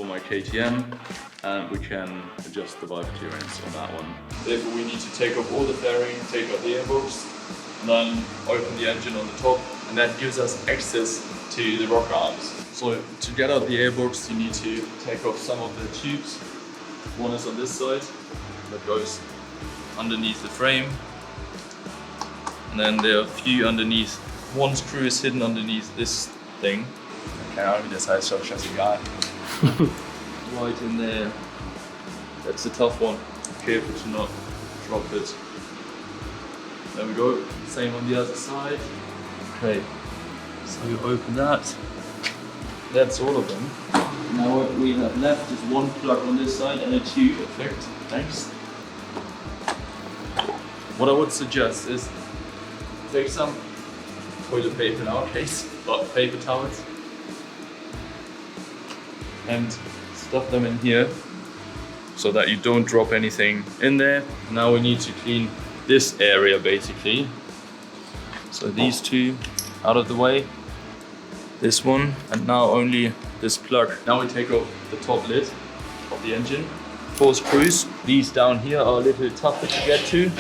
for my KTM, and we can adjust the valve clearance on that one. Therefore we need to take off all the fairing, take out the airbox, and then open the engine on the top, and that gives us access to the rocker arms. So to get out the airbox, you need to take off some of the tubes. One is on this side, that goes underneath the frame. And then there are a few underneath. One screw is hidden underneath this thing. Keine Ahnung, wie das heißt, schon scheißegal. Right in there. That's a tough one. Careful to not drop it. There we go. Same on the other side. Okay. So you open that. That's all of them. Now what we have left is one plug on this side and a tube. Perfect. Thanks. What I would suggest is take some toilet paper in our case, but paper towels, and stuff them in here so that you don't drop anything in there. Now we need to clean this area basically. So these two out of the way, this one, and now only this plug. Now we take off the top lid of the engine. 4 screws. These down here are a little tougher to get to.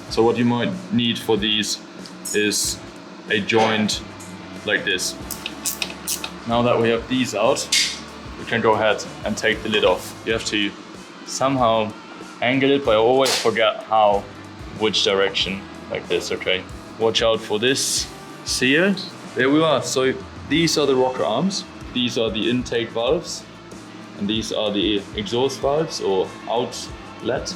So what you might need for these is a joint like this. Now that we have these out, we can go ahead and take the lid off. You have to somehow angle it, but I always forget how, which direction, like this, okay? Watch out for this seal. There we are. So these are the rocker arms. These are the intake valves. And these are the exhaust valves or outlet,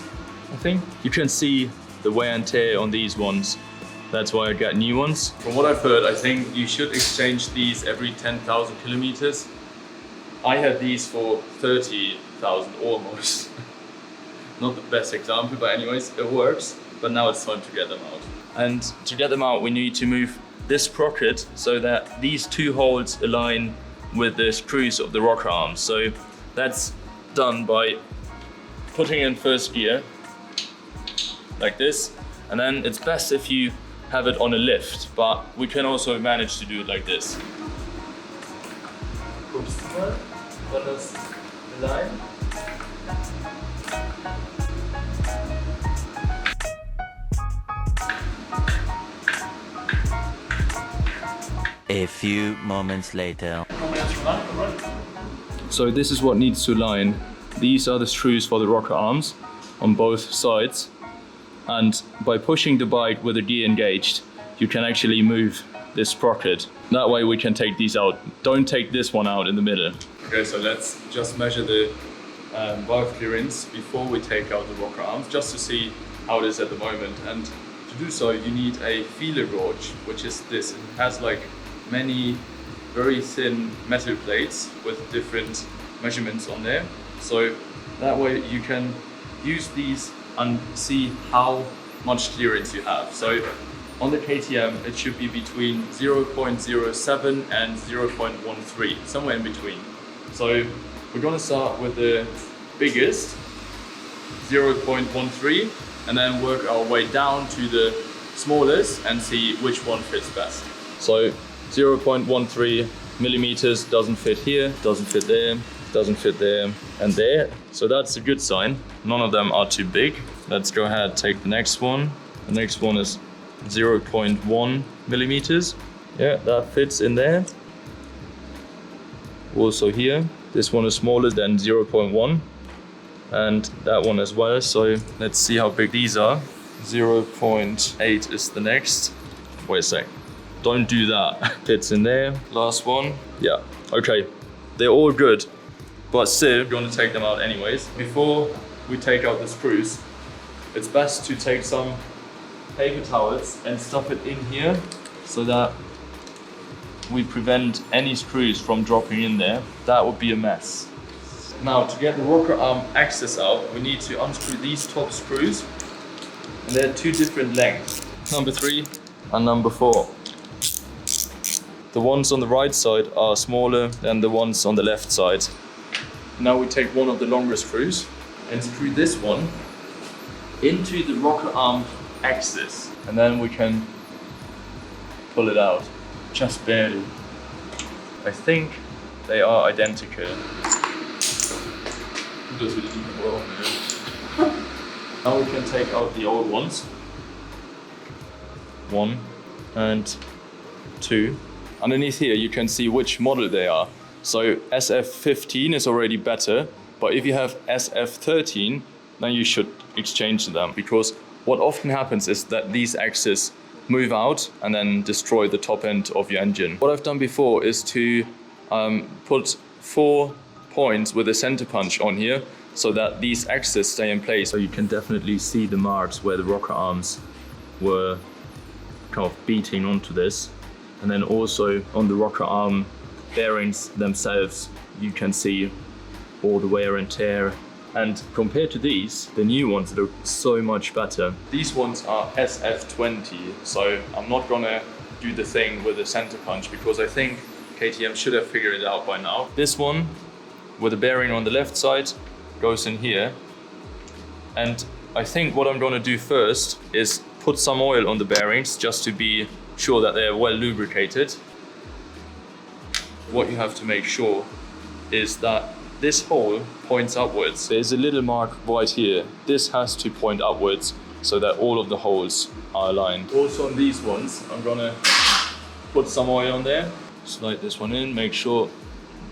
I think. You can see the wear and tear on these ones. That's why I got new ones. From what I've heard, I think you should exchange these every 10,000 kilometers. I had these for 30,000 almost. Not the best example, but anyways, it works. But now it's time to get them out. And to get them out, we need to move this sprocket so that these two holes align with the screws of the rocker arms. So that's done by putting in first gear, like this. And then it's best if you have it on a lift, but we can also manage to do it like this. Guckst du mal, wann das align? A few moments later. So this is what needs to align. These are the screws for the rocker arms on both sides. And by pushing the bike with the gear engaged, you can actually move this sprocket. That way we can take these out. Don't take this one out in the middle. Okay, so let's just measure the valve clearance before we take out the rocker arms, just to see how it is at the moment. And to do so, you need a feeler gauge, which is this. It has like many very thin metal plates with different measurements on there. So that way you can use these and see how much clearance you have. So on the KTM, it should be between 0.07 and 0.13, somewhere in between. So we're gonna start with the biggest, 0.13, and then work our way down to the smallest and see which one fits best. So 0.13 millimeters doesn't fit here, doesn't fit there, doesn't fit there and there. So that's a good sign. None of them are too big. Let's go ahead, take the next one. The next one is 0.1 millimeters. Yeah, that fits in there. Also here, this one is smaller than 0.1 and that one as well. So let's see how big these are. 0.8 is the next. Wait a sec. Don't do that. Fits in there. Last one. Yeah, okay. They're all good, but still, we're gonna take them out anyways. Before we take out the screws, it's best to take some paper towels and stuff it in here so that we prevent any screws from dropping in there. That would be a mess. Now, to get the rocker arm access out, we need to unscrew these top screws, and they're 2 different lengths. Number 3 and number 4. The ones on the right side are smaller than the ones on the left side. Now we take one of the longer screws and screw this one into the rocker arm axis, and then we can pull it out, just barely. I think they are identical. does it even well, man. Now we can take out the old ones. 1 and 2. Underneath here you can see which model they are. So SF15 is already better, but if you have SF13, then you should exchange them, because what often happens is that these axes move out and then destroy the top end of your engine. What I've done before is to put 4 points with a center punch on here so that these axes stay in place. So you can definitely see the marks where the rocker arms were kind of beating onto this. And then also on the rocker arm bearings themselves, you can see all the wear and tear. And compared to these, the new ones look so much better. These ones are SF20, so I'm not gonna do the thing with the center punch because I think KTM should have figured it out by now. This one, with the bearing on the left side, goes in here. And I think what I'm gonna do first is put some oil on the bearings just to be sure that they're well lubricated. What you have to make sure is that this hole points upwards. There's a little mark right here. This has to point upwards so that all of the holes are aligned. Also on these ones, I'm gonna put some oil on there. Slide this one in, make sure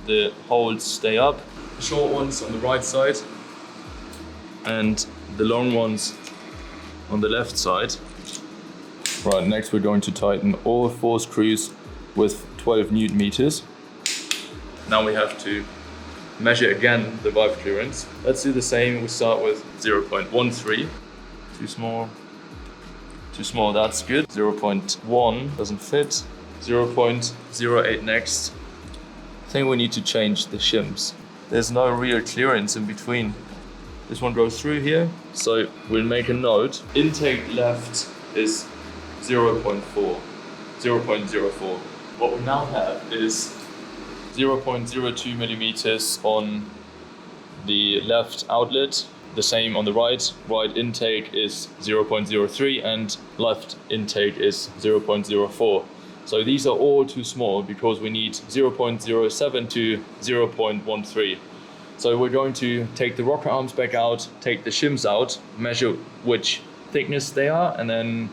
the holes stay up. The short ones on the right side and the long ones on the left side. Right, next we're going to tighten all 4 screws with 12 Newton meters. Now we have to measure again the valve clearance. Let's do the same. We start with 0.13. Too small. Too small, that's good. 0.1 doesn't fit. 0.08 next. I think we need to change the shims. There's no real clearance in between. This one goes through here, so we'll make a note. Intake left is 0.4. What we now have is 0.02 millimeters on the left outlet, the same on the right. Right intake is 0.03 and left intake is 0.04. So these are all too small because we need 0.07 to 0.13. So we're going to take the rocker arms back out, take the shims out, measure which thickness they are, and then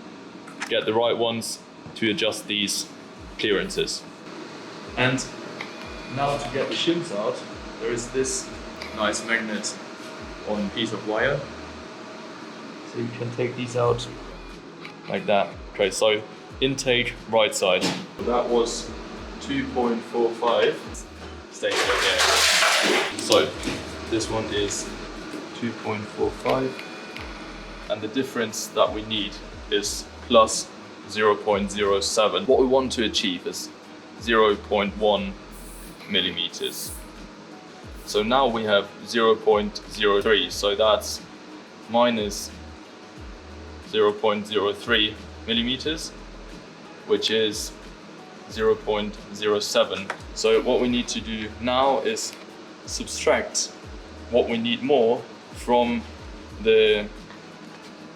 get the right ones to adjust these clearances. And now to get the shims out, there is this nice magnet on a piece of wire. So you can take these out like that. Okay, so intake right side. That was 2.45. Stays right there. So this one is 2.45. And the difference that we need is plus 0.07. What we want to achieve is 0.1 millimeters. So now we have 0.03, so that's minus 0.03 millimeters, which is 0.07. So what we need to do now is subtract what we need more from the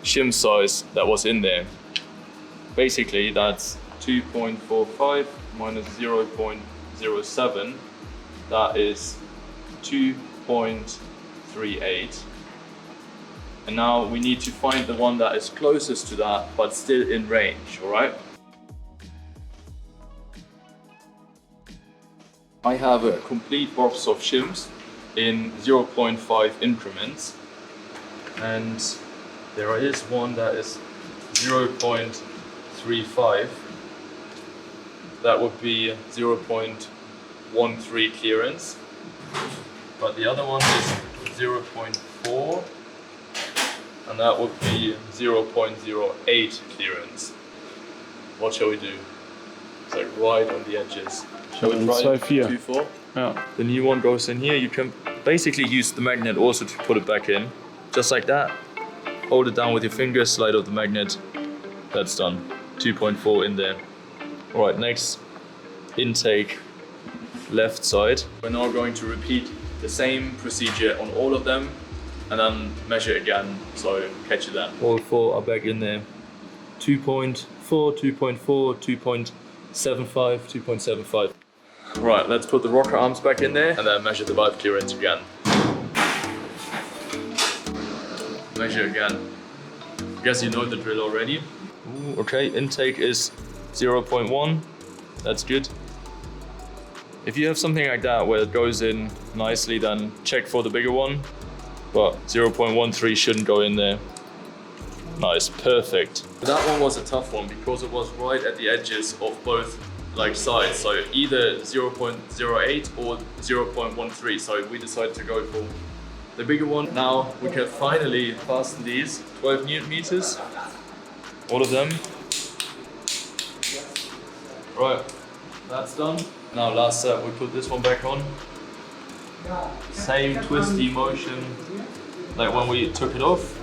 shim size that was in there. Basically that's 2.45 minus 0.07, that is 2.38. And now we need to find the one that is closest to that but still in range, all right? I have a complete box of shims in 0.5 increments, and there is one that is 0.35. That would be 0.13 clearance, but the other one is 0.4, and that would be 0.08 clearance. What shall we do? It's like right on the edges. Shall we try 2.4? Yeah. The new one goes in here. You can basically use the magnet also to put it back in, just like that. Hold it down with your fingers, slide off the magnet. That's done. 2.4 in there. All right, next intake left side. We're now going to repeat the same procedure on all of them and then measure again, so catch you then. All 4 are back in there. 2.4, 2.4, 2.75, 2.75. Right, let's put the rocker arms back in there and then measure the valve clearance again. measure again. I guess you know the drill already. Ooh, okay, intake is 0.1. That's good. If you have something like that where it goes in nicely, then check for the bigger one. But 0.13 shouldn't go in there. Nice, perfect. That one was a tough one because it was right at the edges of both like sides. So either 0.08 or 0.13. So we decided to go for the bigger one. Now we can finally fasten these 12 Newton meters. All of them. Right, that's done. Now last step, we put this one back on. Same twisty motion like when we took it off.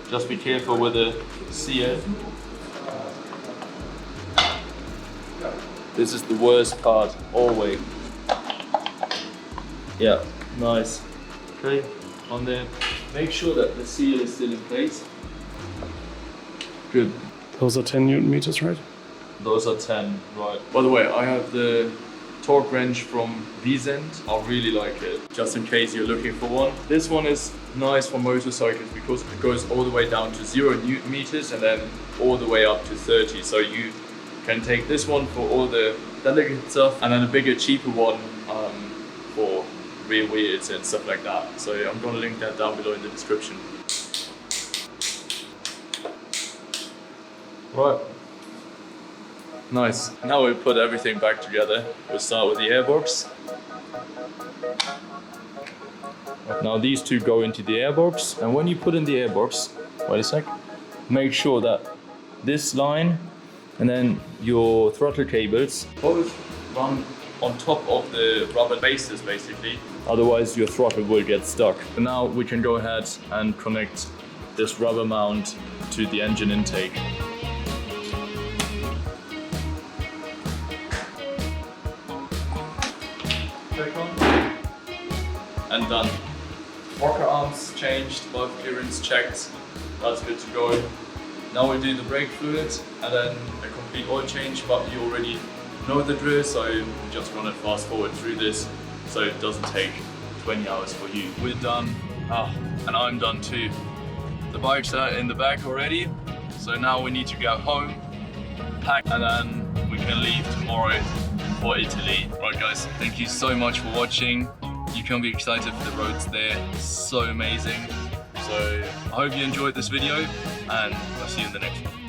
Just be careful with the seal. This is the worst part, always. Yeah, nice. Okay, on there. Make sure that the seal is still in place. Good. Those are 10 Newton meters, right? Those are 10, right. By the way, I have the torque wrench from Vicent. I really like it, just in case you're looking for one. This one is nice for motorcycles because it goes all the way down to 0 Newton meters and then all the way up to 30. So you can take this one for all the delicate stuff and then a bigger, cheaper one for rear wheels and stuff like that. So I'm gonna link that down below in the description. Right. Nice. Now we put everything back together. We'll start with the airbox. Now these two go into the airbox, and when you put in the airbox, wait a sec, make sure that this line and then your throttle cables both run on top of the rubber bases basically. Otherwise your throttle will get stuck. And now we can go ahead and connect this rubber mount to the engine intake. And done. Rocker arms changed, both gearings checked, that's good to go. Now we do the brake fluid and then a complete oil change, but you already know the drill, so we just want to fast forward through this so it doesn't take 20 hours for you. We're done, and I'm done too. The bikes are in the back already, so now we need to go home, pack, and then we can leave tomorrow for Italy. Right guys, thank you so much for watching. You can be excited for the roads there, it's so amazing. So I hope you enjoyed this video and I'll see you in the next one.